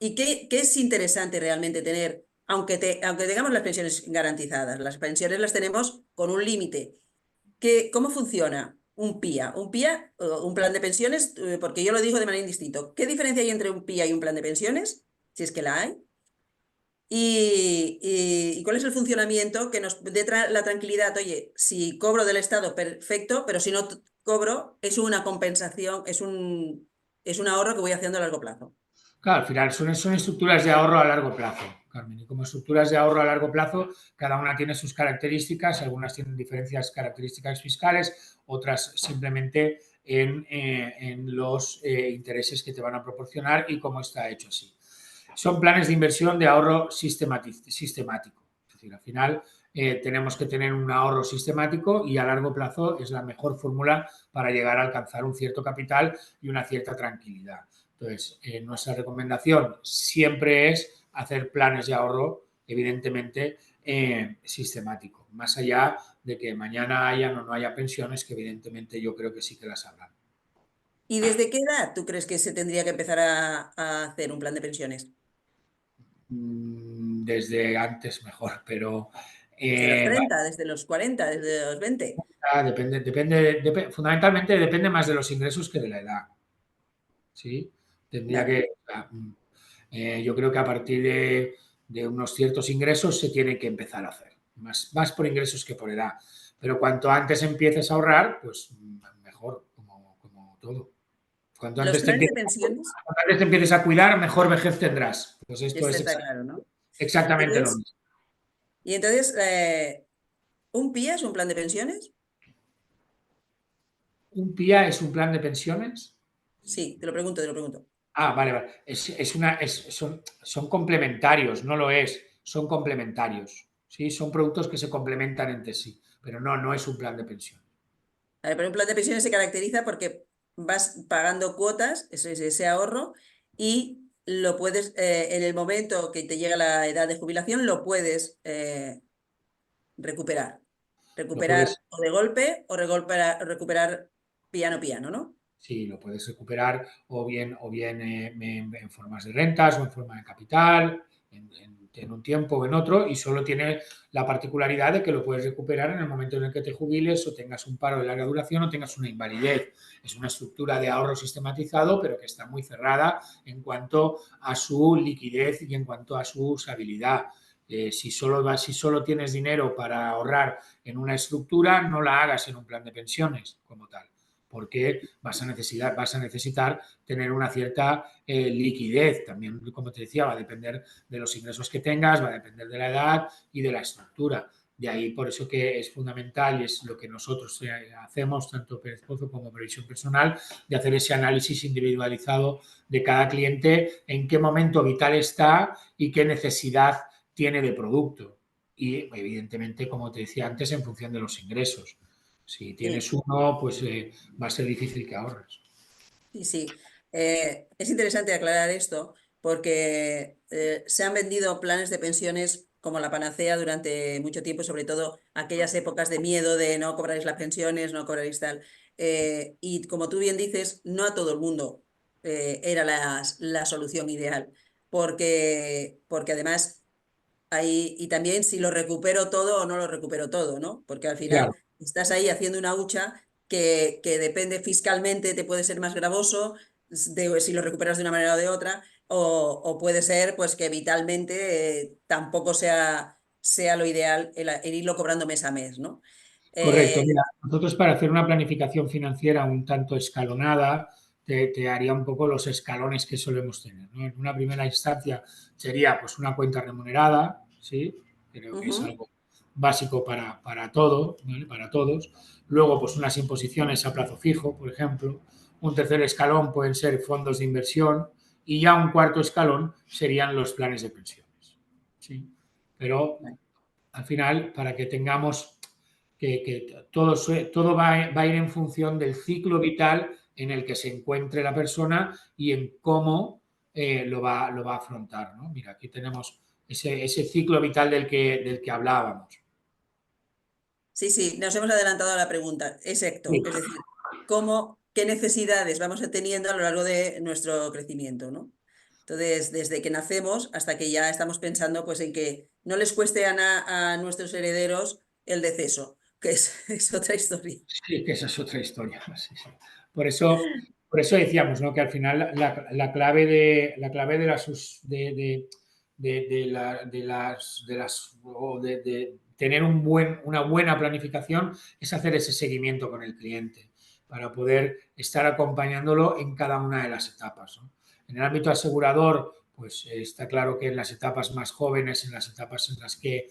¿Y qué es interesante realmente tener, aunque tengamos las pensiones garantizadas? Las pensiones las tenemos con un límite. ¿Cómo funciona un PIA? Un plan de pensiones, porque yo lo digo de manera indistinta. ¿Qué diferencia hay entre un PIA y un plan de pensiones? Si es que la hay. ¿Y cuál es el funcionamiento que nos dé la tranquilidad? Oye, si cobro del Estado, perfecto, pero si no cobro, es una compensación, es un ahorro que voy haciendo a largo plazo. Claro, al final son estructuras de ahorro a largo plazo, Carmen. Y como estructuras de ahorro a largo plazo, cada una tiene sus características, algunas tienen diferentes características fiscales, otras simplemente en los intereses que te van a proporcionar y cómo está hecho así. Son planes de inversión de ahorro sistemático. Es decir, al final tenemos que tener un ahorro sistemático y a largo plazo es la mejor fórmula para llegar a alcanzar un cierto capital y una cierta tranquilidad. Entonces, nuestra recomendación siempre es hacer planes de ahorro, evidentemente, sistemático. Más allá de que mañana haya o no haya pensiones, que evidentemente yo creo que sí que las habrán. ¿Y desde qué edad tú crees que se tendría que empezar a hacer un plan de pensiones? Desde antes mejor, pero ¿Desde los 30, desde los 40, desde los 20? fundamentalmente depende más de los ingresos que de la edad. ¿Sí? Tendría Vale. que, yo creo que a partir de unos ciertos ingresos se tiene que empezar a hacer, más por ingresos que por edad. Pero cuanto antes empieces a ahorrar, pues mejor, como todo. Cuanto Los antes, planes de pensiones, cuanto antes te empieces a cuidar, mejor vejez tendrás. Pues esto esto es está claro, ¿no? exactamente lo Entonces, mismo. y entonces, ¿un PIA es un plan de pensiones? ¿Un PIA es un plan de pensiones? Sí, te lo pregunto, te lo pregunto. Vale, vale. Son complementarios, no lo es, son complementarios. ¿Sí? Son productos que se complementan entre sí, pero no es un plan de pensión. A ver, pero un plan de pensiones se caracteriza porque vas pagando cuotas, eso es ese ahorro, y lo puedes, en el momento que te llega la edad de jubilación, lo puedes recuperar. Lo puedes, Recuperar o de golpe o recuperar piano piano, ¿no? sí, lo puedes recuperar o bien en formas de rentas o en forma de capital, en un tiempo o en otro, y solo tiene la particularidad de que lo puedes recuperar en el momento en el que te jubiles o tengas un paro de larga duración o tengas una invalidez. Es una estructura de ahorro sistematizado, pero que está muy cerrada en cuanto a su liquidez y en cuanto a su usabilidad. Si solo tienes dinero para ahorrar en una estructura, no la hagas en un plan de pensiones como tal, porque vas a necesitar tener una cierta liquidez. También, como te decía, va a depender de los ingresos que tengas, va a depender de la edad y de la estructura. De ahí, por eso que es fundamental y es lo que nosotros hacemos, tanto Pérez Pozo como Previsión Personal, de hacer ese análisis individualizado de cada cliente, en qué momento vital está y qué necesidad tiene de producto. Y, evidentemente, como te decía antes, en función de los ingresos. Si Sí, tienes uno, pues va a ser difícil que ahorres. sí, sí. Es interesante aclarar esto porque se han vendido planes de pensiones como la panacea durante mucho tiempo, sobre todo aquellas épocas de miedo de no cobraréis las pensiones, no cobraréis tal. Y como tú bien dices, no a todo el mundo era la solución ideal, porque además ahí, y también si lo recupero todo o no lo recupero todo, ¿no? Porque al final Claro, estás ahí haciendo una hucha que depende fiscalmente, te puede ser más gravoso si lo recuperas de una manera o de otra, o puede ser pues que vitalmente tampoco sea lo ideal el irlo cobrando mes a mes, ¿no? correcto. Eh, Mira, nosotros para hacer una planificación financiera un tanto escalonada, te haría un poco los escalones que solemos tener, ¿no? En una primera instancia sería pues una cuenta remunerada, ¿sí? Creo que es ujú. algo básico para todo, ¿vale? Para todos. Luego, pues unas imposiciones a plazo fijo, por ejemplo. Un tercer escalón pueden ser fondos de inversión y ya un cuarto escalón serían los planes de pensiones, ¿sí? Pero Vale. al final, para que tengamos que todo va a ir en función del ciclo vital en el que se encuentre la persona y en cómo lo va a afrontar, ¿no? Mira, aquí tenemos ese ciclo vital del que hablábamos. Sí, sí, nos hemos adelantado a la pregunta. Sí, Exacto. Es decir, qué necesidades vamos teniendo a lo largo de nuestro crecimiento, ¿no? Entonces, desde que nacemos hasta que ya estamos pensando pues, en que no les cueste a nuestros herederos el deceso, que es otra historia. sí, que esa es otra historia. Sí, sí. Por eso decíamos, ¿no? Que al final la clave de tener una buena planificación es hacer ese seguimiento con el cliente para poder estar acompañándolo en cada una de las etapas, ¿no? En el ámbito asegurador, pues está claro que en las etapas más jóvenes, en las etapas en las que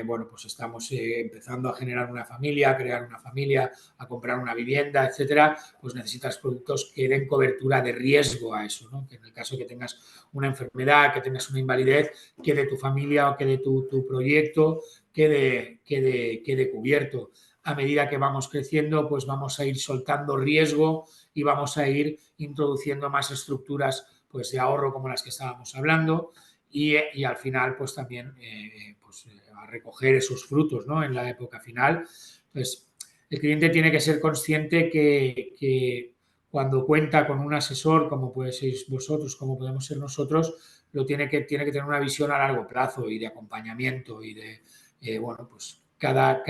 bueno, pues estamos empezando a generar una familia, a crear una familia, a comprar una vivienda, etcétera, pues necesitas productos que den cobertura de riesgo a eso, ¿no? Que en el caso que tengas una enfermedad, que tengas una invalidez, quede tu familia o quede tu proyecto, quede cubierto. A medida que vamos creciendo, pues vamos a ir soltando riesgo y vamos a ir introduciendo más estructuras pues, de ahorro como las que estábamos hablando y al final pues también pues, a recoger esos frutos, ¿no? En la época final. Entonces, el cliente tiene que ser consciente que cuando cuenta con un asesor, como puede ser vosotros, como podemos ser nosotros, tiene que tener una visión a largo plazo y de acompañamiento y de, bueno, pues cada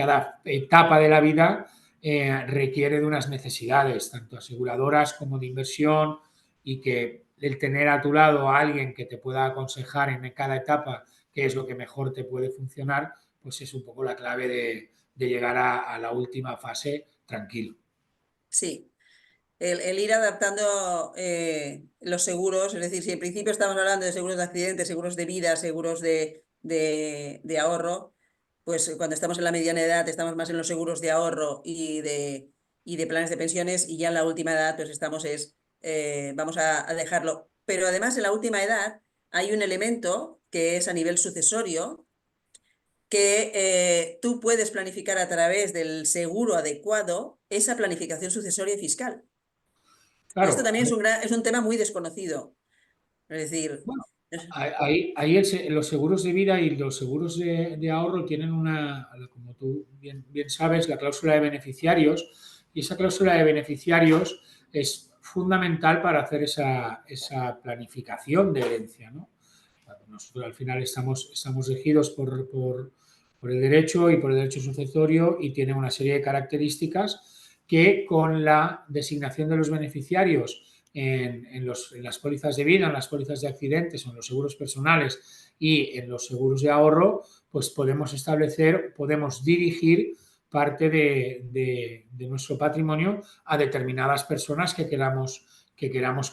etapa de la vida requiere de unas necesidades, tanto aseguradoras como de inversión, y que el tener a tu lado a alguien que te pueda aconsejar en cada etapa qué es lo que mejor te puede funcionar, pues es un poco la clave de llegar a la última fase tranquilo. Sí. El ir adaptando los seguros, es decir, si en principio estamos hablando de seguros de accidentes, seguros de vida, seguros de ahorro, pues cuando estamos en la mediana edad estamos más en los seguros de ahorro y de planes de pensiones, y ya en la última edad pues vamos a dejarlo. Pero además en la última edad hay un elemento que es a nivel sucesorio, que tú puedes planificar a través del seguro adecuado esa planificación sucesoria y fiscal. Y esto Claro, también es un tema muy desconocido. Es decir, bueno, ahí los seguros de vida y los seguros de ahorro tienen una, como tú bien sabes, la cláusula de beneficiarios, y esa cláusula de beneficiarios es fundamental para hacer esa planificación de herencia, ¿no? Nosotros al final estamos regidos por el derecho y por el derecho sucesorio, y tiene una serie de características que con la designación de los beneficiarios en las pólizas de vida, en las pólizas de accidentes o en los seguros personales y en los seguros de ahorro, pues podemos establecer, podemos dirigir parte de nuestro patrimonio a determinadas personas que queramos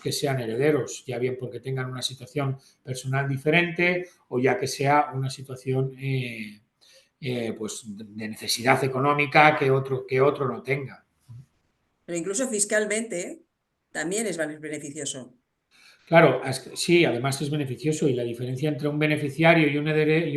que sean herederos, ya bien porque tengan una situación personal diferente o ya que sea una situación pues de necesidad económica que otro no tenga. pero incluso fiscalmente también es beneficioso. Claro, sí, además es beneficioso, y la diferencia entre un beneficiario y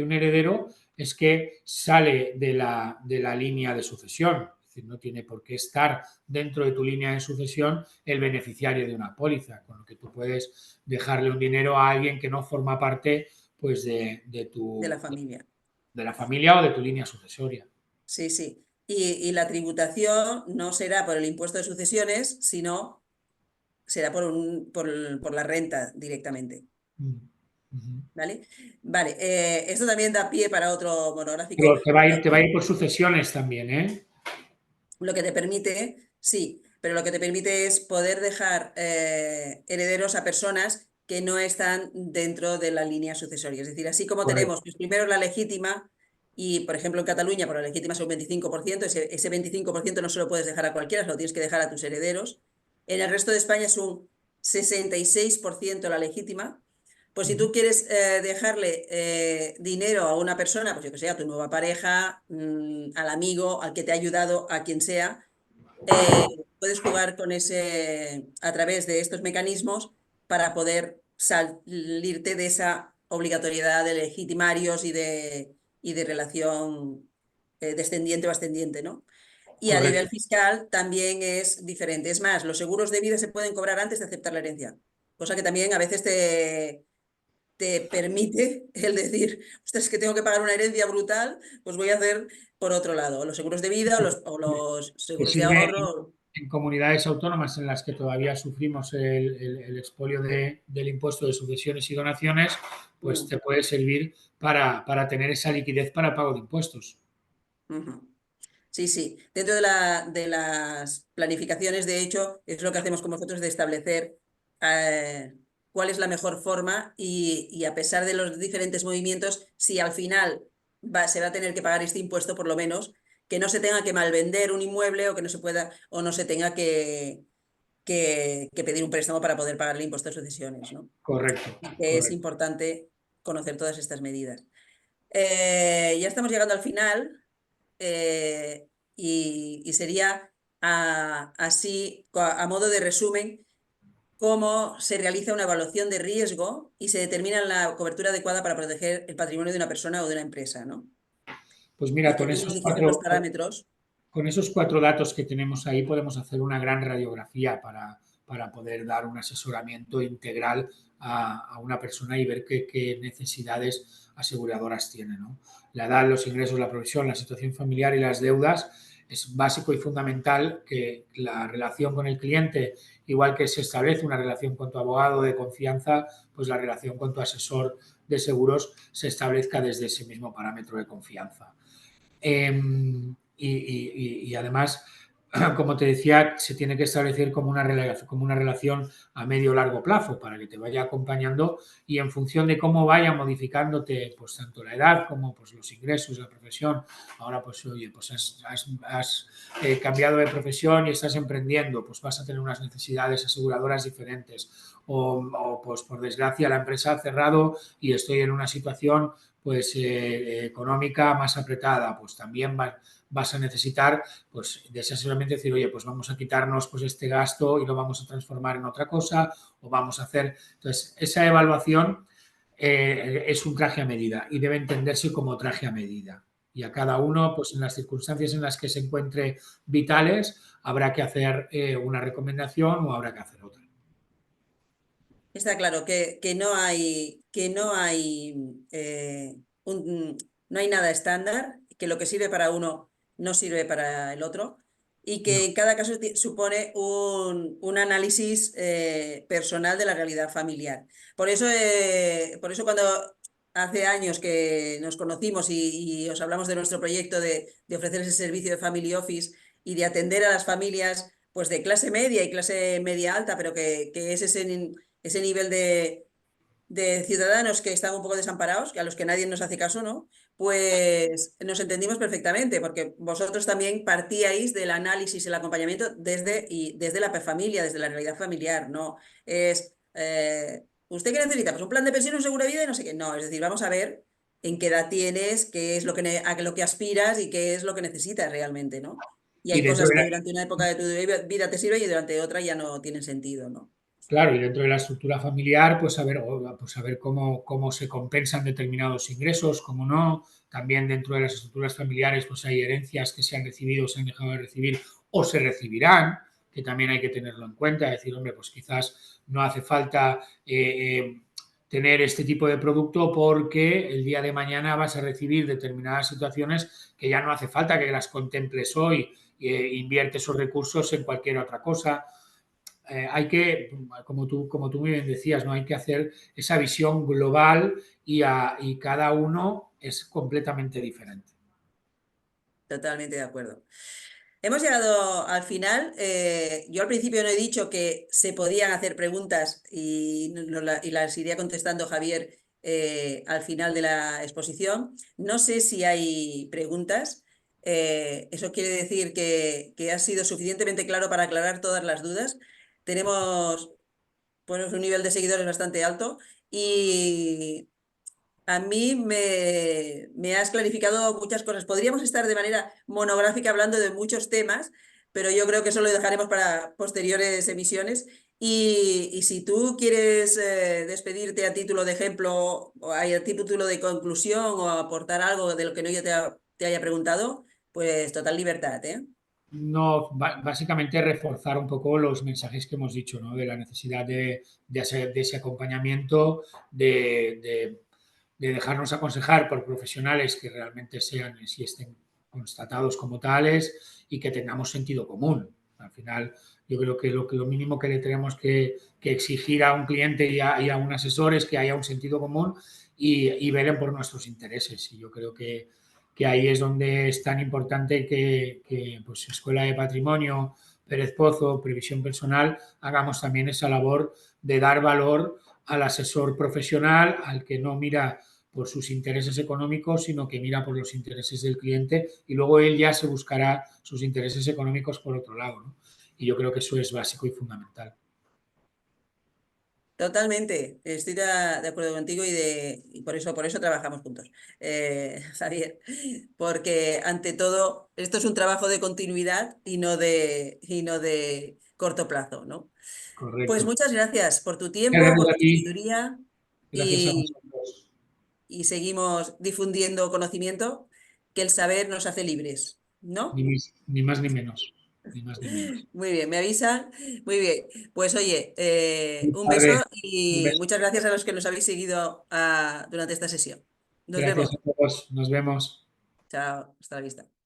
un heredero es que sale de la línea de sucesión. Es decir, no tiene por qué estar dentro de tu línea de sucesión el beneficiario de una póliza, con lo que tú puedes dejarle un dinero a alguien que no forma parte pues, De la familia. de la familia o de tu línea sucesoria. Sí, sí. Y la tributación no será por el impuesto de sucesiones, sino será por la renta directamente. Mm. Ujú. ¿Vale? Vale, esto también da pie para otro monográfico. Pero te va a ir por sucesiones también, ¿eh? Lo que te permite, sí, pero lo que te permite es poder dejar herederos a personas que no están dentro de la línea sucesoria. Es decir, así como tenemos Correcto. pues, primero la legítima, y por ejemplo en Cataluña por la legítima es un 25%, ese 25% no se lo puedes dejar a cualquiera, se lo tienes que dejar a tus herederos. En el resto de España es un 66% la legítima. Pues si tú quieres dejarle dinero a una persona, pues yo que sé, a tu nueva pareja, al amigo, al que te ha ayudado, a quien sea, eh, puedes jugar con a través de estos mecanismos para poder salirte de esa obligatoriedad de legitimarios y de relación descendiente o ascendiente, ¿no? Y a nivel Correcto. fiscal también es diferente. Es más, los seguros de vida se pueden cobrar antes de aceptar la herencia, cosa que también a veces te permite el decir, ostras, es que tengo que pagar una herencia brutal, pues voy a hacer por otro lado, los seguros de vida o los Que seguros de sirve ahorro. en comunidades autónomas en las que todavía sufrimos el expolio del impuesto de sucesiones y donaciones, pues Mm, te puede servir para tener esa liquidez para el pago de impuestos. ujú. Sí, sí. Dentro de las planificaciones, de hecho, es lo que hacemos con vosotros de establecer cuál es la mejor forma y a pesar de los diferentes movimientos, si al final se va a tener que pagar este impuesto, por lo menos, que no se tenga que malvender un inmueble o que no se pueda o no se tenga que que pedir un préstamo para poder pagar el impuesto de sucesiones, ¿no? Correcto, Y que es correcto. importante conocer todas estas medidas. Ya estamos llegando al final y sería así, a modo de resumen, cómo se realiza una evaluación de riesgo y se determina la cobertura adecuada para proteger el patrimonio de una persona o de una empresa, ¿no? Pues Y mira, que tú nos dijeras los parámetros. con esos 4 datos que tenemos ahí podemos hacer una gran radiografía para poder dar un asesoramiento integral a una persona y ver qué necesidades aseguradoras tiene, ¿no? La edad, los ingresos, la profesión, la situación familiar y las deudas. Es básico y fundamental que la relación con el cliente, igual que se establece una relación con tu abogado de confianza, pues la relación con tu asesor de seguros se establezca desde ese mismo parámetro de confianza. Y además, como te decía, se tiene que establecer como una relación a medio o largo plazo para que te vaya acompañando y en función de cómo vaya modificándote, pues tanto la edad como pues, los ingresos, la profesión. Ahora, pues oye, pues has cambiado de profesión y estás emprendiendo, pues vas a tener unas necesidades aseguradoras diferentes. Pues por desgracia la empresa ha cerrado y estoy en una situación pues económica más apretada, pues también vas a necesitar pues de ese asesoramiento decir, oye, pues vamos a quitarnos pues este gasto y lo vamos a transformar en otra cosa o vamos a hacer. Entonces, esa evaluación es un traje a medida y debe entenderse como traje a medida. Y a cada uno, pues en las circunstancias en las que se encuentre vitales, habrá que hacer una recomendación o habrá que hacer otra. Está claro no hay nada estándar, que lo que sirve para uno no sirve para el otro y No, que en cada caso supone un análisis personal de la realidad familiar. Por eso cuando hace años que nos conocimos y os hablamos de nuestro proyecto de ofrecer ese servicio de Family Office y de atender a las familias pues de clase media y clase media alta, pero que es ese nivel de ciudadanos que están un poco desamparados, que a los que nadie nos hace caso, ¿no? Pues nos entendimos perfectamente, porque vosotros también partíais del análisis, el acompañamiento desde la familia, desde la realidad familiar, ¿no? ¿Usted qué necesita? Pues un plan de pensión, un seguro de vida y no sé qué. No, es decir, vamos a ver en qué edad tienes, qué es a lo que aspiras y qué es lo que necesitas realmente, ¿no? Y y hay dentro cosas de que la, durante una época de tu vida te sirven y durante otra ya no tienen sentido, ¿no? Claro, y dentro de la estructura familiar, pues saber cómo se compensan determinados ingresos, cómo no. También dentro de las estructuras familiares, pues hay herencias que se han recibido, se han dejado de recibir o se recibirán, que también hay que tenerlo en cuenta. Decir, hombre, pues quizás no hace falta tener este tipo de producto porque el día de mañana vas a recibir determinadas situaciones que ya no hace falta que las contemples hoy e inviertes esos recursos en cualquier otra cosa. Hay que, como tú muy bien decías, ¿no? Hay que hacer esa visión global y cada uno es completamente diferente. Totalmente de acuerdo. Hemos llegado al final. Yo al principio no he dicho que se podían hacer preguntas y las iría contestando Javier al final de la exposición. No sé si hay preguntas. Eso quiere decir que ha sido suficientemente claro para aclarar todas las dudas. Tenemos pues, un nivel de seguidores bastante alto y a mí me has clarificado muchas cosas. Podríamos estar de manera monográfica hablando de muchos temas, pero yo creo que eso lo dejaremos para posteriores emisiones. Y si tú quieres despedirte a título de ejemplo o a título de conclusión o aportar algo de lo que no yo te haya preguntado, pues total libertad, ¿eh? No, básicamente reforzar un poco los mensajes que hemos dicho, ¿no? De la necesidad de ese acompañamiento, de dejarnos aconsejar por profesionales que realmente sean y estén constatados como tales y que tengamos sentido común. Al final, yo creo que lo mínimo que le tenemos que exigir a un cliente y a un asesor es que haya un sentido común y velen por nuestros intereses. Y yo creo que ahí es donde es tan importante que pues, Escuela de Patrimonio, Pérez Pozo, Previsión Personal, hagamos también esa labor de dar valor al asesor profesional, al que no mira por sus intereses económicos, sino que mira por los intereses del cliente y luego él ya se buscará sus intereses económicos por otro lado, ¿no? y yo creo que eso es básico y fundamental. Totalmente, estoy de acuerdo contigo y por eso trabajamos juntos, Javier, porque ante todo esto es un trabajo de continuidad y no de corto plazo, ¿no? Pues Correcto. muchas gracias por tu Muchas tiempo, por gracias tu a ti. sabiduría Gracias a y, vosotros. y seguimos difundiendo conocimiento, que el saber nos hace libres, ¿no? Ni más ni menos. Ni más ni menos. Muy bien, me avisan. Muy bien. Pues oye, Buenas un beso tardes. Un y beso. muchas gracias a los que nos habéis seguido durante esta sesión. Nos Gracias vemos. a todos. Nos vemos. Chao, hasta la vista.